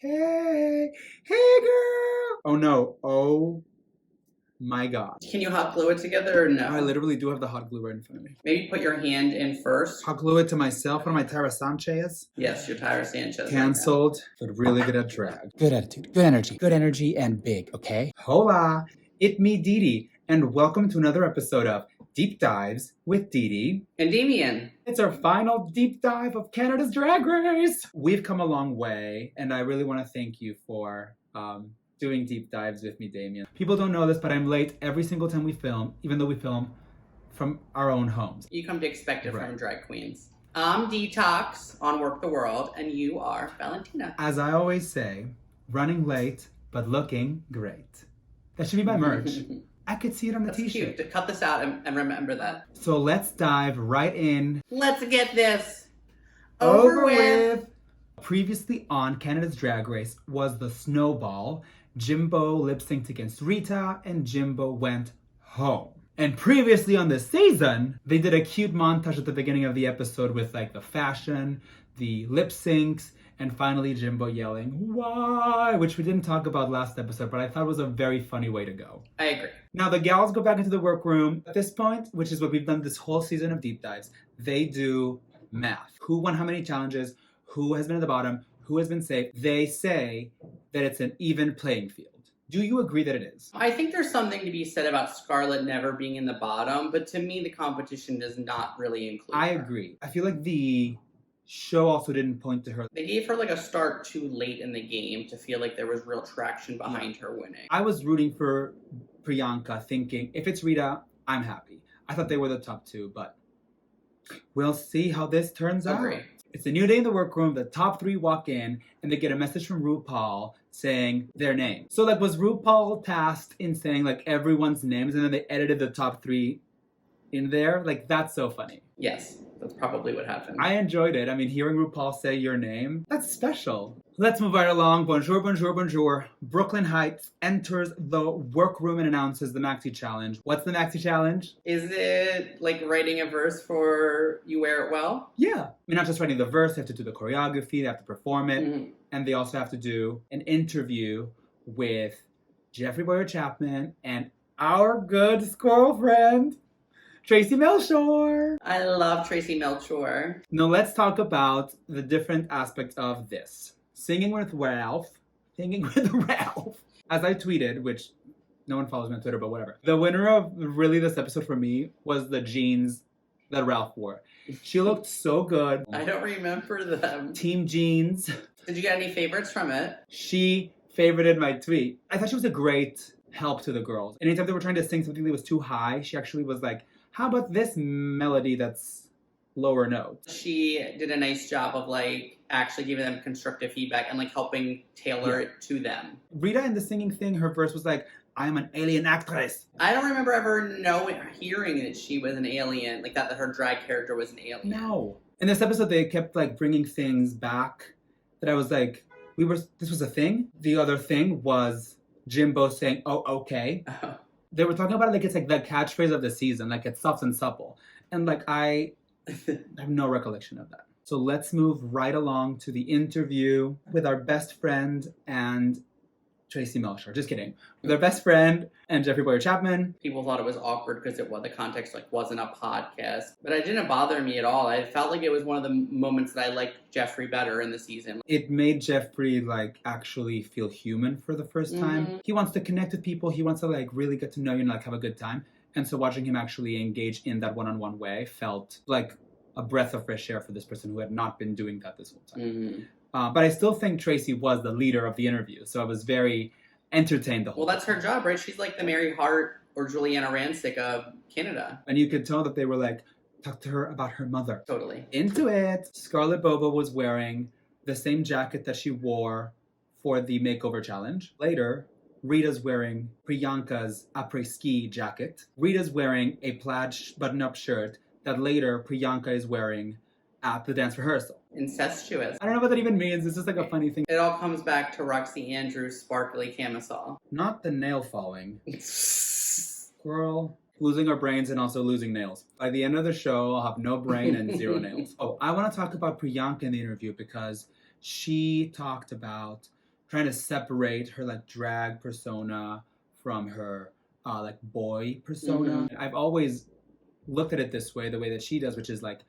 Hey, hey girl. Oh no, oh my God. Can you hot glue it together or no? I literally do have the hot glue right in front of me. Maybe put your hand in first. Hot glue it to myself. What am I, Tara Sanchez? Yes, you're Tyra Sanchez. Cancelled, but really good at drag. Good attitude, good energy, and big, okay? Hola, it me Didi, and welcome to another episode of Deep Dives with Didi. And Damian. It's our final deep dive of Canada's Drag Race. We've come a long way, and I really want to thank you for doing deep dives with me, Damian. People don't know this, but I'm late every single time we film, even though we film from our own homes. You come to expect it from drag queens. I'm Detox on Work the World, and you are Valentina. As I always say, running late, but looking great. That should be my merch. I could see it on the t-shirt. Cute. Cut this out and remember that. So let's dive right in. Let's get this over with. Previously on Canada's Drag Race was the Snowball. Jimbo lip-synced against Rita, and Jimbo went home. And previously on this season, they did a cute montage at the beginning of the episode with like the fashion, the lip syncs, and finally Jimbo yelling, "Why?" Which we didn't talk about last episode, but I thought was a very funny way to go. I agree. Now the gals go back into the workroom. At this point, which is what we've done this whole season of Deep Dives, they do math. Who won how many challenges? Who has been at the bottom? Who has been safe? They say that it's an even playing field. Do you agree that it is? I think there's something to be said about Scarlett never being in the bottom, but to me the competition does not really include I her. agree. I feel like the show also didn't point to her. They gave her like a start too late in the game to feel like there was real traction behind her winning. I was rooting for Priyanka, thinking if it's Rita, I'm happy. I thought they were the top two, but we'll see how this turns out. It's a new day in the workroom. The top three walk in and they get a message from RuPaul saying their name. So like, was RuPaul tasked in saying like everyone's names and then they edited the top three in there? Like, that's so funny. Yes, that's probably what happened. I enjoyed it. I mean, hearing RuPaul say your name, that's special. Let's move right along. Bonjour, bonjour, bonjour. Brooklyn Heights enters the workroom and announces the Maxi Challenge. What's the Maxi Challenge? Is it like writing a verse for You Wear It Well? Yeah. I mean, not just writing the verse, they have to do the choreography, they have to perform it, and they also have to do an interview with Jeffrey Boyer-Chapman and our good squirrel friend, Tracy Melchor. I love Tracy Melchor. Now let's talk about the different aspects of this. Singing with Ralph. As I tweeted, which no one follows me on Twitter, but whatever. The winner of really this episode for me was the jeans that Ralph wore. She looked so good. I don't remember them. Team jeans. Did you get any favorites from it? She favorited my tweet. I thought she was a great help to the girls. Anytime they were trying to sing something that was too high, she actually was like, how about this melody that's lower notes? She did a nice job of like actually giving them constructive feedback and like helping tailor it to them. Rita in the singing thing, her verse was like, I'm an alien actress. I don't remember ever hearing that she was an alien, like that her drag character was an alien. No. In this episode, they kept like bringing things back that I was like, this was a thing? The other thing was Jimbo saying, oh, okay. They were talking about it like it's like the catchphrase of the season, like it's soft and supple. And like, I have no recollection of that. So let's move right along to the interview with our best friend and Tracy Melchor. Just kidding. With our best friend and Jeffrey Boyer-Chapman. People thought it was awkward because the context like wasn't a podcast, but it didn't bother me at all. I felt like it was one of the moments that I liked Jeffrey better in the season. It made Jeffrey like actually feel human for the first time. He wants to connect with people. He wants to like really get to know you and like have a good time. And so watching him actually engage in that one-on-one way felt like a breath of fresh air for this person who had not been doing that this whole time. But I still think Tracy was the leader of the interview, so I was very entertained the whole time. Well, that's her job, right? She's like the Mary Hart or Juliana Rancic of Canada. And you could tell that they were like, talk to her about her mother. Totally. Into it. Scarlett Boba was wearing the same jacket that she wore for the makeover challenge. Later, Rita's wearing Priyanka's après-ski jacket. Rita's wearing a plaid button-up shirt that later Priyanka is wearing at the dance rehearsal. Incestuous. I don't know what that even means. It's just like a funny thing. It all comes back to Roxy Andrews' sparkly camisole. Not the nail falling. Girl, losing our brains and also losing nails. By the end of the show, I'll have no brain and 0 nails. Oh, I want to talk about Priyanka in the interview because she talked about trying to separate her like drag persona from her like boy persona. I've always looked at it this way, the way that she does, which is like,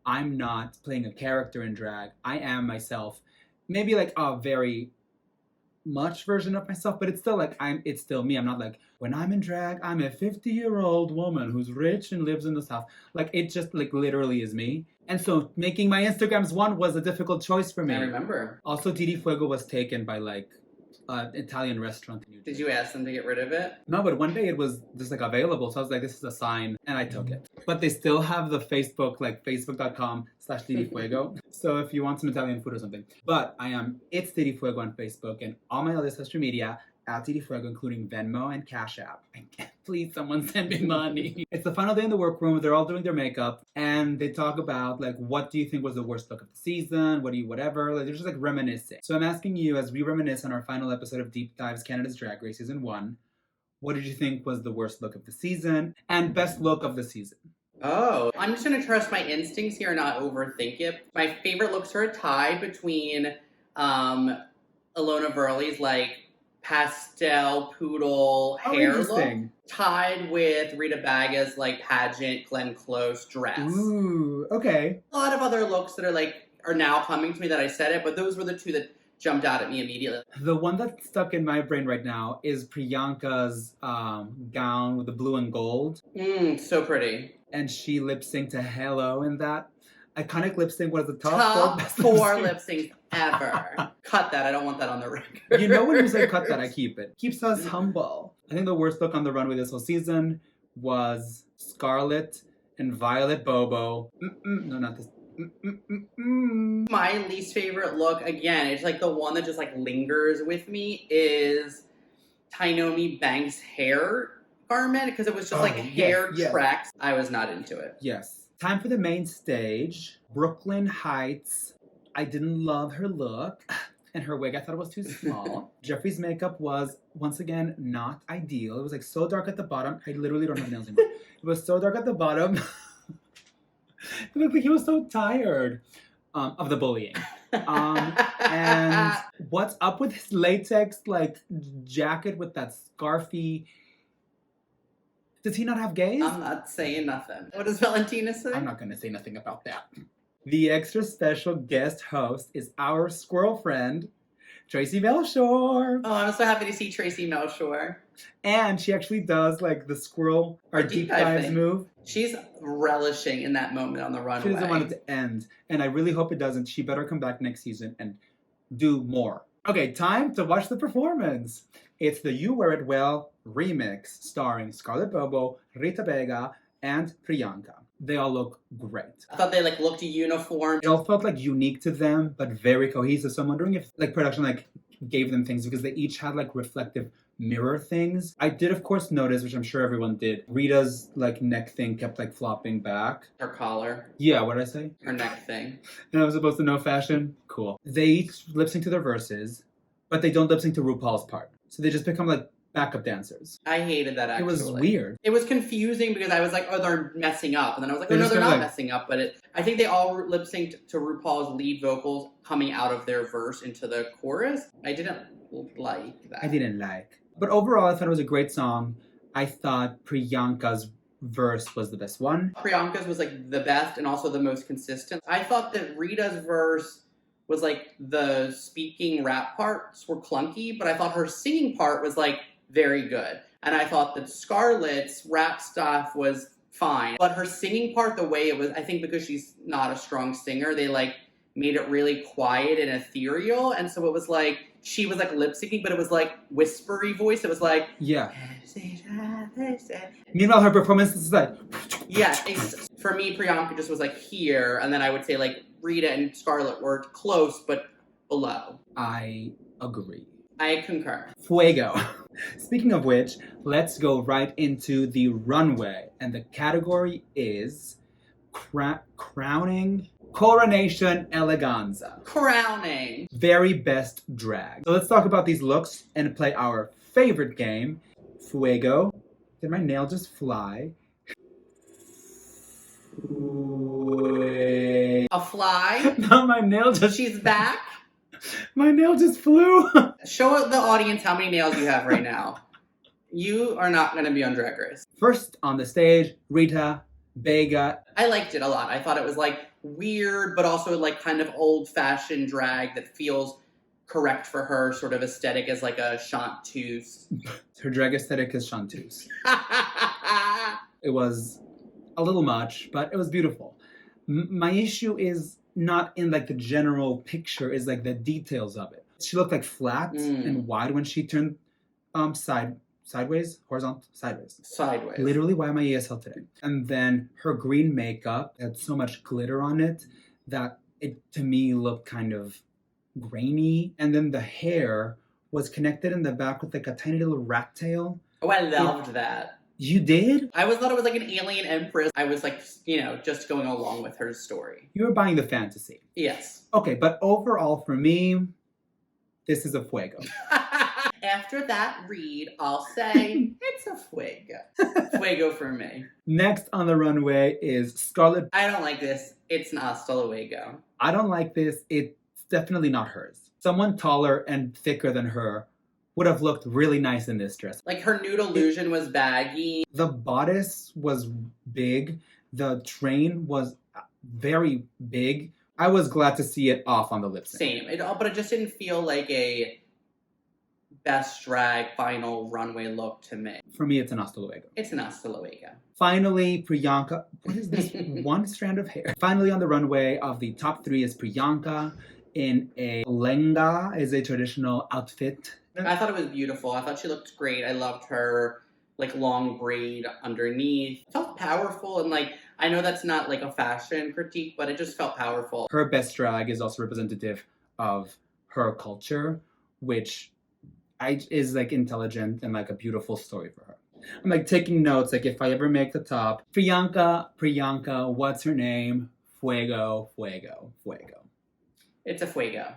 I'm not playing a character in drag. I am myself. Maybe like a very much version of myself, but it's still like it's still me. I'm not like, when I'm in drag, I'm a 50-year-old woman who's rich and lives in the South. Like, it just like literally is me. And so making my Instagrams one was a difficult choice for me. I remember. Also, Didi Fuego was taken by like an Italian restaurant in New Jersey. Did you ask them to get rid of it? No, but one day it was just like available. So I was like, this is a sign. And I took it. But they still have the Facebook, like facebook.com/Didi Fuego. So if you want some Italian food or something. But it's Didi Fuego on Facebook and all my other social media at Didi Fuego, including Venmo and Cash App. Please, someone send me money. It's the final day in the workroom. They're all doing their makeup. And they talk about, like, what do you think was the worst look of the season? Whatever. Like, they're just, like, reminiscing. So I'm asking you, as we reminisce on our final episode of Deep Dives Canada's Drag Race Season 1, what did you think was the worst look of the season? And best look of the season? Oh, I'm just going to trust my instincts here and not overthink it. My favorite looks are a tie between Ilona Verley's, like, pastel poodle hair look tied with Rita Vega's like pageant Glenn Close dress. Ooh, okay. A lot of other looks that are now coming to me that I said it, but those were the two that jumped out at me immediately. The one that's stuck in my brain right now is Priyanka's gown with the blue and gold. So pretty. And she lip synced to Hello in that. Iconic lip sync was the top 4 lip syncs ever. Cut that. I don't want that on the record. You know when you say cut that, I keep it. Keeps us humble. I think the worst look on the runway this whole season was Scarlett and Violet Bobo. No, not this. My least favorite look, again, it's like the one that just like lingers with me, is Tainomi Banks' hair garment, because it was just hair tracks. I was not into it. Yes. Time for the main stage. Brooklyn Heights. I didn't love her look. And her wig, I thought it was too small. Jeffrey's makeup was, once again, not ideal. It was like so dark at the bottom. I literally don't have nails anymore. It was so dark at the bottom. It looked like he was so tired of the bullying. And what's up with his latex like jacket with that scarfy? Does he not have gaze? I'm not saying nothing. What does Valentina say? I'm not going to say nothing about that. The extra special guest host is our squirrel friend, Tracy Melchor. Oh, I'm so happy to see Tracy Melchor. And she actually does like the squirrel or deep dives move. She's relishing in that moment on the runway. She doesn't want it to end. And I really hope it doesn't. She better come back next season and do more. Okay, time to watch the performance. It's the You Wear It Well remix starring Scarlett Bobo, Rita Vega, and Priyanka. They all look great. I thought they looked uniform. It all felt unique to them, but very cohesive. So I'm wondering if production gave them things because they each had reflective mirror things. I did of course notice, which I'm sure everyone did, Rita's neck thing kept flopping back. Her collar. Yeah, what did I say? Her neck thing. And I was supposed to know fashion? Cool. They each lip sync to their verses, but they don't lip sync to RuPaul's part. So they just become backup dancers. I hated that actually. It was weird. It was confusing because I was like, oh, they're messing up. And then I was like, oh, no, they're not messing up. But I think they all lip synced to RuPaul's lead vocals coming out of their verse into the chorus. I didn't like that. I didn't like. But overall, I thought it was a great song. I thought Priyanka's verse was the best one. Priyanka's was the best and also the most consistent. I thought that Rita's verse was the speaking rap parts were clunky, but I thought her singing part was very good. And I thought that Scarlett's rap stuff was fine. But her singing part, the way it was, I think because she's not a strong singer, they made it really quiet and ethereal. And so it was she was lip syncing, but it was whispery voice. It was yeah. Meanwhile, her performance is yeah. For me, Priyanka just was here, and then I would say Rita and Scarlett were close, but below. I agree. I concur. Fuego. Speaking of which, let's go right into the runway. And the category is crowning Coronation Eleganza. Crowning. Very best drag. So let's talk about these looks and play our favorite game, Fuego. Did my nail just fly? A fly? No, my nail just... She's back? My nail just flew. Show the audience how many nails you have right now. You are not going to be on Drag Race. First on the stage, Rita Vega. I liked it a lot. I thought it was like weird, but also like kind of old-fashioned drag that feels correct for her sort of aesthetic as like a chanteuse. Her drag aesthetic is chanteuse. It was a little much, but it was beautiful. My issue is not in like the general picture, is like the details of it. She looked like flat and wide when she turned sideways, horizontal, sideways. Literally, why am I ESL today? And then her green makeup had so much glitter on it that it to me looked kind of grainy. And then the hair was connected in the back with like a tiny little rat tail. Oh, I loved that. You did? I thought it was like an alien empress. I was like, just going along with her story. You were buying the fantasy. Yes. Okay, but overall for me, this is a fuego. After that read, I'll say it's a fuego. Fuego for me. Next on the runway is Scarlett. I don't like this. It's an Hasta Luego. I don't like this. It's definitely not hers. Someone taller and thicker than her would have looked really nice in this dress. Like her nude illusion was baggy. The bodice was big. The train was very big. I was glad to see it off on the lip sync. Same. But it just didn't feel like a best drag final runway look to me. For me, it's an Hasta Luego. It's an Hasta Luego. Finally, Priyanka. What is this? One strand of hair. Finally on the runway of the top three is Priyanka in a lehenga, is a traditional outfit. I thought it was beautiful. I thought she looked great. I loved her like long braid underneath. It felt powerful, and like I know that's not like a fashion critique, but it just felt powerful. Her best drag is also representative of her culture, which is like intelligent and like a beautiful story for her. I'm like taking notes, like if I ever make the top. Priyanka, what's her name? Fuego. It's a fuego.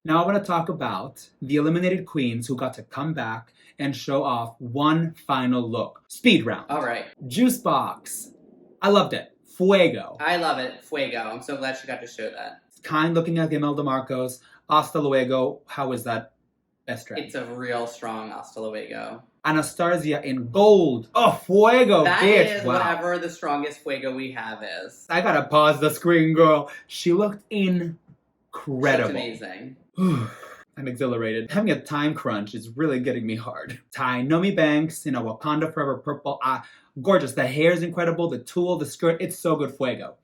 Now I want to talk about the eliminated queens who got to come back and show off one final look. Speed round. All right. Juice box. I loved it. Fuego. I love it. Fuego. I'm so glad she got to show that. Kind looking at the Imelda Marcos. Hasta Luego. How is that best drag? It's a real strong Hasta Luego. Anastasia in gold. Oh, Fuego, that bitch. That is wow. Whatever the strongest Fuego we have is. I gotta pause the screen, girl. She looked incredible. That's amazing. I'm exhilarated. Having a time crunch is really getting me hard. Nomi Banks in a Wakanda Forever purple. Gorgeous. The hair is incredible. The tulle, the skirt. It's so good. Fuego.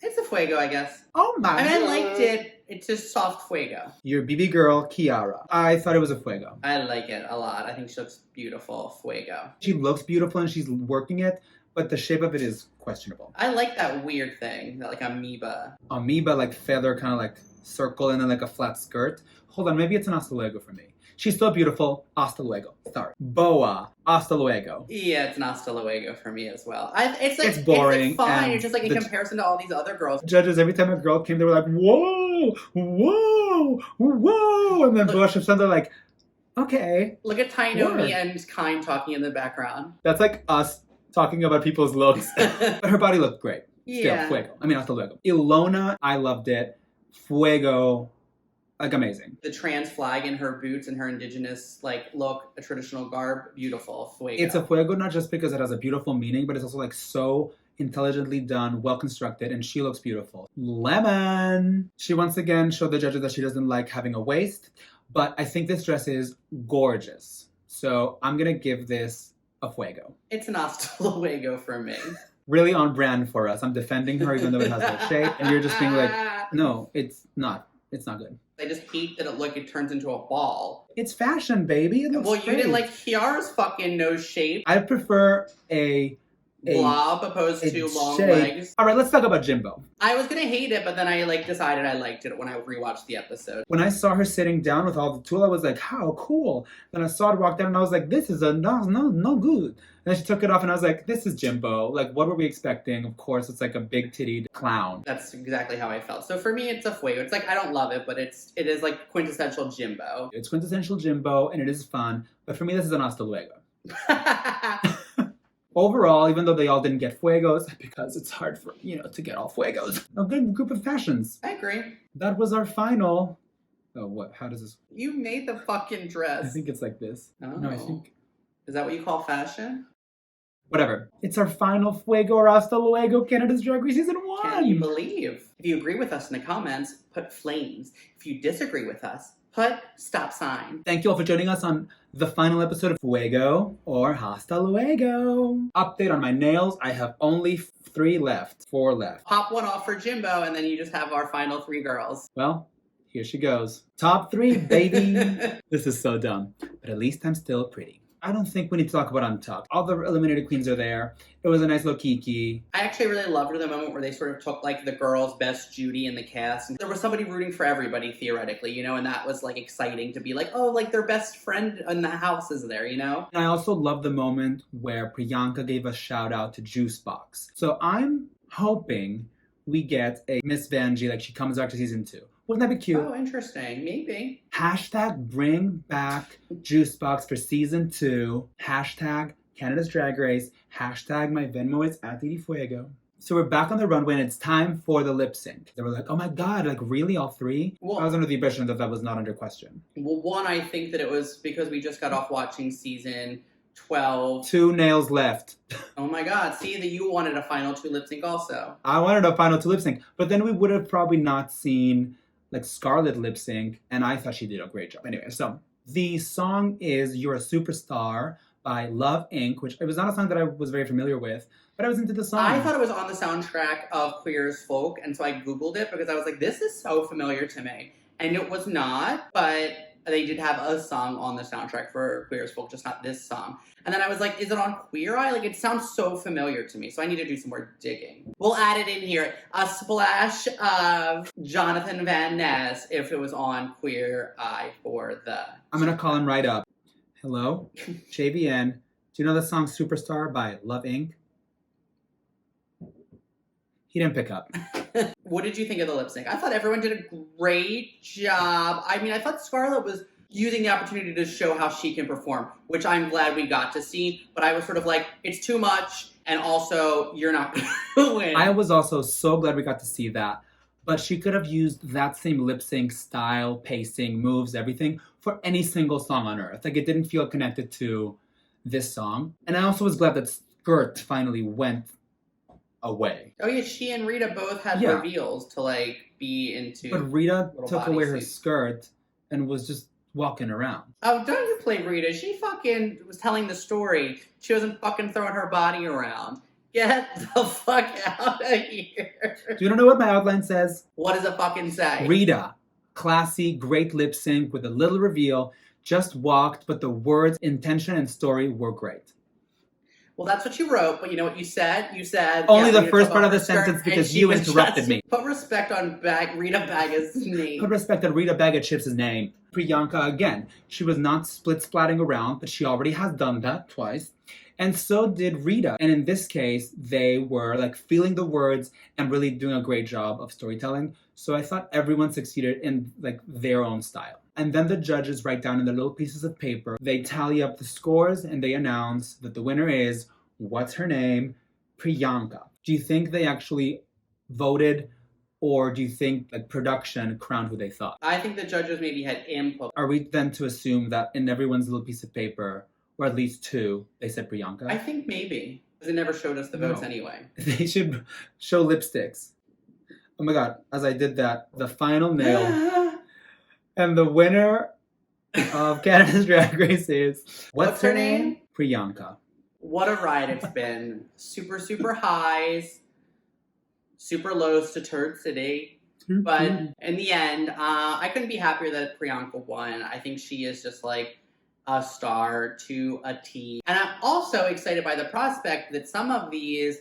It's a fuego, I guess. Oh my I liked it. It's just soft fuego. Your BB girl, Kiara. I thought it was a fuego. I like it a lot. I think she looks beautiful. Fuego. She looks beautiful and she's working it, but the shape of it is questionable. I like that weird thing, that like amoeba. Amoeba, like feather, kind of like circle, and then like a flat skirt. Hold on, maybe it's an Hasta Luego for me. She's so beautiful. Hasta Luego. Sorry. Boa. Hasta Luego. Yeah, it's an Hasta Luego for me as well. It's boring. It's like fine. It's just like in comparison to all these other girls. Judges, every time a girl came, they were like, whoa, whoa, whoa. And then Blush and they're like, okay. Look at Nomi and Kind talking in the background. That's like us talking about people's looks. But her body looked great. Yeah. Still, Fuego. I mean, Hasta Luego. Ilona, I loved it. Fuego. Like amazing. The trans flag in her boots and her indigenous like look, a traditional garb, beautiful. Fuego. It's a fuego not just because it has a beautiful meaning, but it's also like so intelligently done, well constructed, and she looks beautiful. Lemon. She once again showed the judges that she doesn't like having a waist, but I think this dress is gorgeous. So I'm gonna give this a fuego. It's an Hasta Luego for me. Really on brand for us. I'm defending her even though it has no shape, and you're just being like, no, it's not. It's not good. I just hate that it turns into a ball. It's fashion, baby. It looks well, you great. didn't like Kiara's fucking nose shape. I prefer a blob opposed to long shape. legs. All right, let's talk about Jimbo. I was gonna hate it, but then I decided I liked it when I rewatched the episode. When I saw her sitting down with all the tulle, I was like, how cool. Then I saw her walk down and I was like, this is no good. And then she took it off and I was like, this is Jimbo. Like, what were we expecting? Of course, it's like a big tittied clown. That's exactly how I felt. So for me, it's a fuego. It's like, I don't love it, but it is like quintessential Jimbo. It's quintessential Jimbo and it is fun. But for me, this is an Hasta Luego. Overall, even though they all didn't get Fuegos, because it's hard for, to get all Fuegos. A good group of fashions. I agree. That was our final. Oh, what? How does this? You made the fucking dress. I think it's like this. Oh. No, I think. Is that what you call fashion? Whatever. It's our final Fuego or Hasta Luego Canada's Drag Race Season 1. Can you believe? If you agree with us in the comments, put flames. If you disagree with us, put stop sign. Thank you all for joining us on the final episode of Fuego or Hasta Luego. Update on my nails. I have only 4 left. Pop one off for Jimbo, and then you just have our final 3 girls. Well, here she goes. Top 3, baby. This is so dumb, but at least I'm still pretty. I don't think we need to talk about Untucked. All the eliminated queens are there. It was a nice little kiki. I actually really loved the moment where they sort of took like the girls' best Judy in the cast. And there was somebody rooting for everybody, theoretically, and that was like exciting to be like, oh, like their best friend in the house is there, And I also love the moment where Priyanka gave a shout out to Juicebox. So I'm hoping we get a Miss Vanjie, like she comes back to season 2. Wouldn't that be cute? Oh, interesting. Maybe. Hashtag bring back Juicebox for season 2. Hashtag Canada's Drag Race. Hashtag my Venmo is @DidiFuego. So we're back on the runway and it's time for the lip sync. They were like, oh my God, like really all 3? Well, I was under the impression that that was not under question. Well, one, I think that it was because we just got off watching season 12. 2 nails left. Oh my God. See that you wanted a final 2 lip sync also. I wanted a final 2 lip sync, but then we would have probably not seen like Scarlett lip sync, and I thought she did a great job. Anyway, so the song is You're a Superstar by Love Inc., which it was not a song that I was very familiar with, but I was into the song. I thought it was on the soundtrack of Queer as Folk, and so I Googled it because I was like, this is so familiar to me. And it was not, but they did have a song on the soundtrack for Queer as Folk, just not this song. And then I was like, is it on Queer Eye? Like, it sounds so familiar to me, so I need to do some more digging. We'll add it in here. A splash of Jonathan Van Ness if it was on Queer Eye for the... I'm going to call him right up. Hello? JVN. Do you know the song Superstar by Love Inc.? He didn't pick up. What did you think of the lip sync? I thought everyone did a great job. I mean, I thought Scarlett was using the opportunity to show how she can perform, which I'm glad we got to see. But I was sort of like, it's too much, and also, you're not going to win. I was also so glad we got to see that. But she could have used that same lip sync style, pacing, moves, everything for any single song on earth. Like, it didn't feel connected to this song. And I also was glad that Skirt finally went away. Oh yeah, she and Rita both had reveals to like be into. But Rita took away her skirt and was just walking around. Oh, don't you play Rita? She fucking was telling the story. She wasn't fucking throwing her body around. Get the fuck out of here. Do you know what my outline says? What does it fucking say? Rita, classy, great lip sync with a little reveal, just walked, but the words, intention, and story were great. Well, that's what you wrote, but you know what you said? You said... Only the first part of the sentence because you interrupted me. Put respect on Rita Vega's name. Put respect on Rita Vega Chips' name. Priyanka, again, she was not split-splatting around, but she already has done that twice. And so did Rita. And in this case, they were like feeling the words and really doing a great job of storytelling. So I thought everyone succeeded in like their own style. And then the judges write down in the little pieces of paper, they tally up the scores and they announce that the winner is, what's her name? Priyanka. Do you think they actually voted, or do you think like production crowned who they thought? I think the judges maybe had input. Are we then to assume that in everyone's little piece of paper, or at least 2, they said Priyanka? I think maybe. Because it never showed us the votes anyway. They should show lipsticks. Oh my God, as I did that, the final nail. And the winner of Canada's Drag Race is... What's her name? Priyanka. What a ride it's been. Super, super highs. Super lows to Turd City. But in the end, I couldn't be happier that Priyanka won. I think she is just like a star to a T. And I'm also excited by the prospect that some of these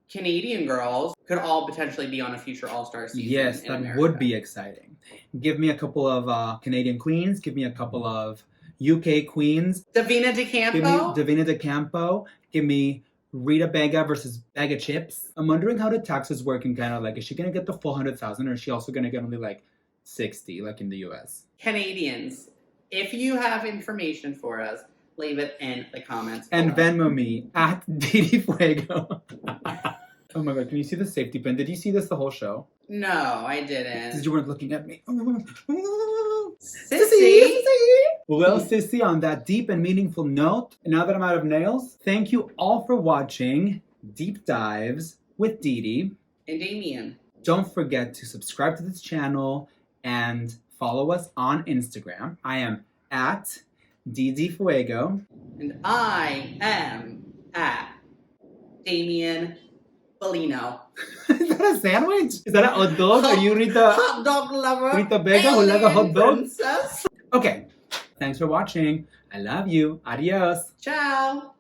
Canadian girls could all potentially be on a future All-Star season. Yes, that America. would be exciting. Give me a couple of Canadian queens. Give me a couple of UK queens. Davina DeCampo? Give me Davina DeCampo. Give me Rita Vega versus Bag of Chips. I'm wondering how the taxes work in Canada. Like, is she going to get the full 100,000 or is she also going to get only like 60 like in the US? Canadians, if you have information for us, leave it in the comments And below. Venmo me at Didi Fuego. Oh my god, can you see the safety pin? Did you see this the whole show? No, I didn't. Because you weren't looking at me. Sissy! Well, Sissy, on that deep and meaningful note, and now that I'm out of nails, thank you all for watching Deep Dives with Didi. And Damian. Don't forget to subscribe to this channel and follow us on Instagram. I am at Didi Fuego. And I am at Damian Bellino. Is that a sandwich? Is that a hot dog? Are you Rita? Hot dog lover. Rita Vega who like a hot dog? Princess. Okay. Thanks for watching. I love you. Adios. Ciao.